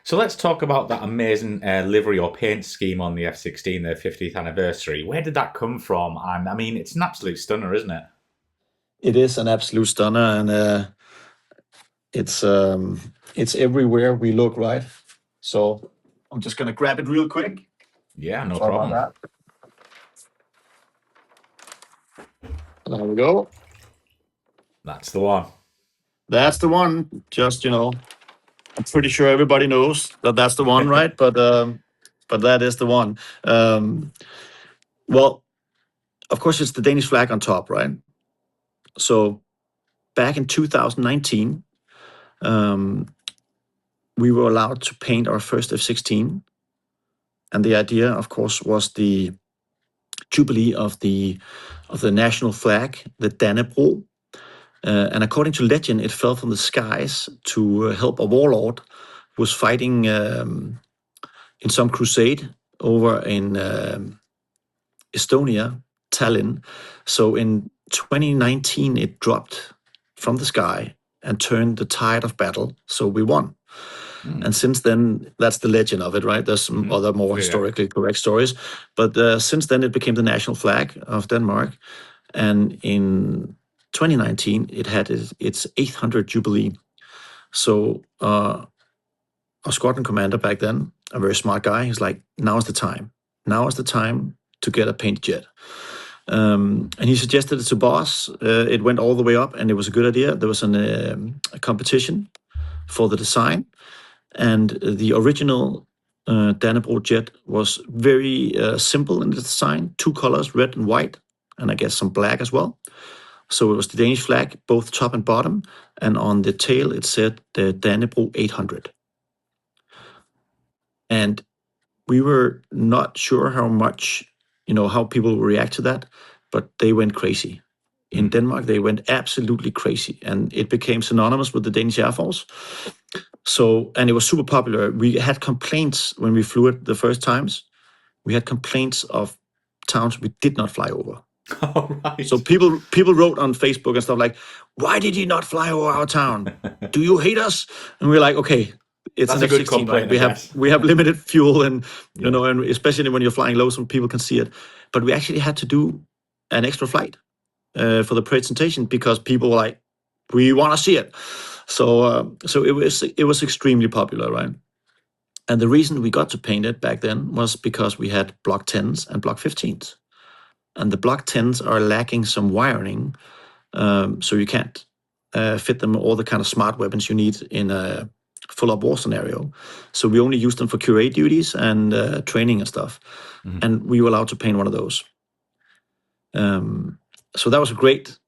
So let's talk about that amazing livery or paint scheme on the F-16, the 50th anniversary. Where did that come from? And I mean, it's an absolute stunner, isn't it? It is an absolute stunner, and it's it's everywhere we look, right? So I'm just gonna grab it real quick. Yeah, no Sorry about problem. that. There we go. That's the one. That's the one. Just I'm pretty sure everybody knows that that's the one, right? But that is the one. Well, of course, it's the Danish flag on top, right? So back in 2019, um, we were allowed to paint our first F-16, and the idea, of course, was the jubilee of the national flag, the Dannebro. And according to legend, it fell from the skies to help a warlord who was fighting in some crusade over in Estonia, Tallinn. So in 2019, it dropped from the sky and turned the tide of battle. So we won. And since then, that's the legend of it, right? There's some other more historically correct stories. But since then, it became the national flag of Denmark. And in 2019, it had its 800th jubilee. So our squadron commander back then, a very smart guy, he's like, now is the time. Now is the time to get a paint jet. And he suggested it to boss. It went all the way up, and it was a good idea. There was a competition for the design. And the original Dannebro jet was very simple in the design, two colors, red and white, and I guess some black as well. So it was the Danish flag, both top and bottom, and on the tail it said the Dannebro 800. And we were not sure how much, how people would react to that, but they went crazy. In Denmark, they went absolutely crazy, and it became synonymous with the Danish Air Force. So, and it was super popular. We had complaints when we flew it the first times. We had complaints of towns we did not fly over. All right. So people wrote on Facebook and stuff like, "Why did you not fly over our town? Do you hate us?" And we're like, "Okay, it's That's an a good F-16, right? complaint, I guess. We have limited fuel, and and especially when you're flying low, so people can see it. But we actually had to do an extra flight for the presentation because people were like, we want to see it. So it was extremely popular, right? And the reason we got to paint it back then was because we had Block 10s and Block 15s. And the Block 10s are lacking some wiring, so you can't fit them all the kind of smart weapons you need in a full-up war scenario. So we only use them for QA duties and training and stuff. And we were allowed to paint one of those. So that was a great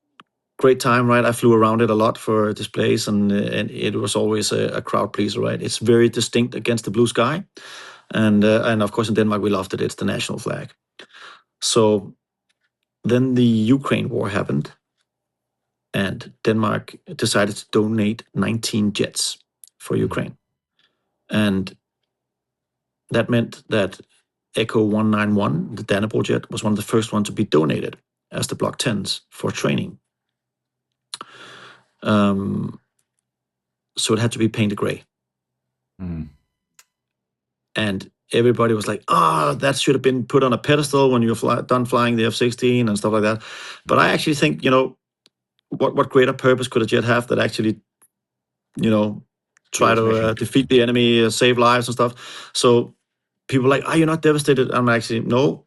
time, right? I flew around it a lot for displays, and it was always a crowd pleaser, right? It's very distinct against the blue sky, and of course in Denmark we loved it. It's the national flag. So then the Ukraine war happened, and Denmark decided to donate 19 jets for Ukraine, and that meant that Echo 191, the Dannebro jet, was one of the first ones to be donated as the Block 10s for training. So it had to be painted gray. And everybody was like, that should have been put on a pedestal when you're done flying the F-16 and stuff like that. But I actually think, what greater purpose could a jet have that actually, try to defeat the enemy, save lives and stuff. So people are like, you're not devastated. I'm actually, no,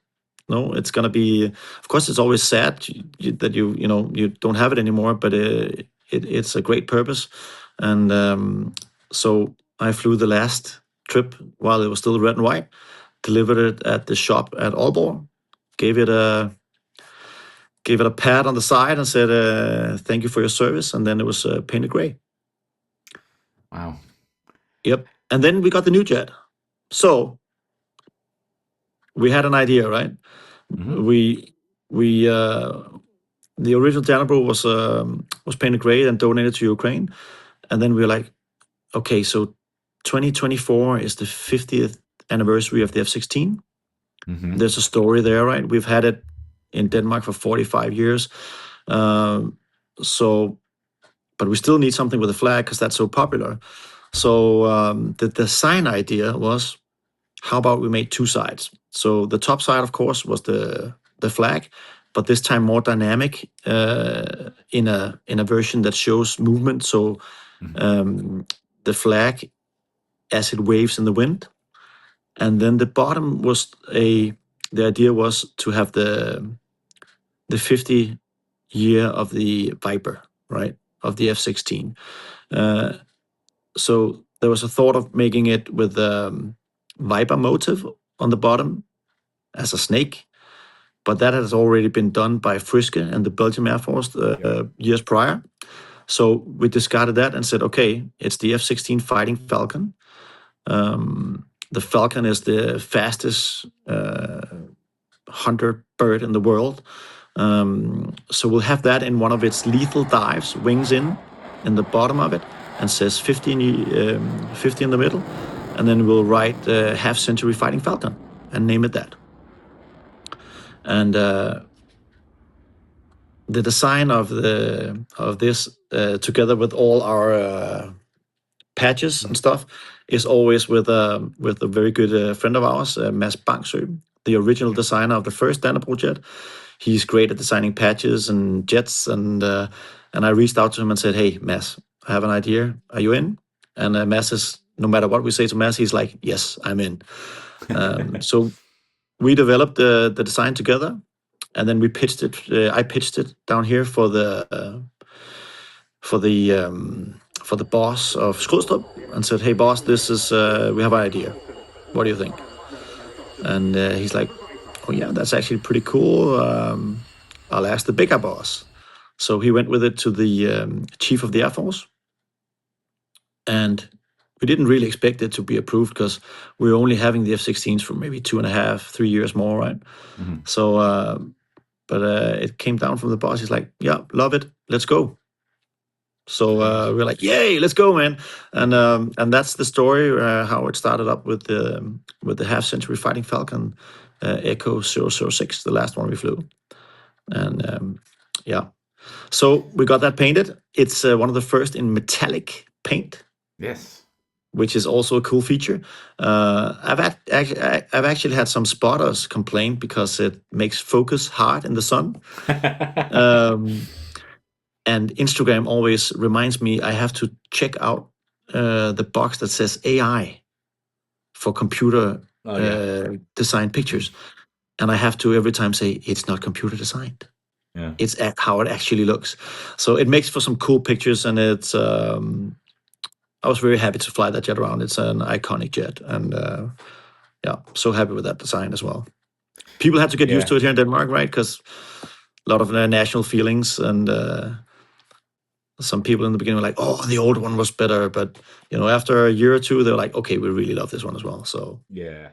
it's going to be, of course, it's always sad that you don't have it anymore, but it's a great purpose. And so I flew the last trip while it was still red and white, delivered it at the shop at Aalborg, gave it a pat on the side and said, thank you for your service. And then it was painted gray. Wow. Yep. And then we got the new jet. So we had an idea, right? We the original Dannebro was painted gray and donated to Ukraine. And then we were like, okay, so 2024 is the 50th anniversary of the F-16. There's a story there, right? We've had it in Denmark for 45 years. But we still need something with a flag because that's so popular. So the design idea was, how about we made two sides? So the top side, of course, was the flag, but this time more dynamic in a version that shows movement. So the flag as it waves in the wind, and then the bottom was the idea was to have the 50 year of the Viper, right, of the F-16. So there was a thought of making it with Viper motive on the bottom as a snake, but that has already been done by Friske and the Belgian Air Force years prior. So we discarded that and said, okay, it's the F-16 fighting Falcon. The Falcon is the fastest hunter bird in the world. So we'll have that in one of its lethal dives, wings in the bottom of it, and says 50 in the middle. And then we'll write half-century fighting Falcon and name it that. And the design of this, together with all our patches and stuff, is always with a very good friend of ours, Mads Bangsø, the original designer of the first Dannebrog jet. He's great at designing patches and jets, and I reached out to him and said, "Hey, Mads, I have an idea. Are you in?" And Mads is, no matter what we say to Mads, he's like, "Yes, I'm in." So we developed the design together, and then we pitched it. I pitched it down here for the boss of Skrydstrup and said, "Hey, boss, this is we have an idea. What do you think?" And he's like, "Oh yeah, that's actually pretty cool. I'll ask the bigger boss." So he went with it to the chief of the Air Force, and we didn't really expect it to be approved because we were only having the F-16s for maybe 2.5, 3 years more, right? So, but it came down from the boss. He's like, "Yeah, love it. Let's go." So we're like, "Yay, let's go, man!" And that's the story how it started up with the half-century fighting Falcon Echo 006, the last one we flew, and yeah. So we got that painted. It's one of the first in metallic paint. Yes. Which is also a cool feature. I've actually had some spotters complain because it makes focus hard in the sun. And Instagram always reminds me I have to check out the box that says AI for computer designed pictures. And I have to every time say, it's not computer designed. Yeah. It's how it actually looks. So it makes for some cool pictures, and it's... I was very happy to fly that jet around. It's an iconic jet, and so happy with that design as well. People had to get used to it here in Denmark, right? Because a lot of national feelings, and some people in the beginning were like, "Oh, the old one was better," but after a year or two, they were like, "Okay, we really love this one as well." So yeah.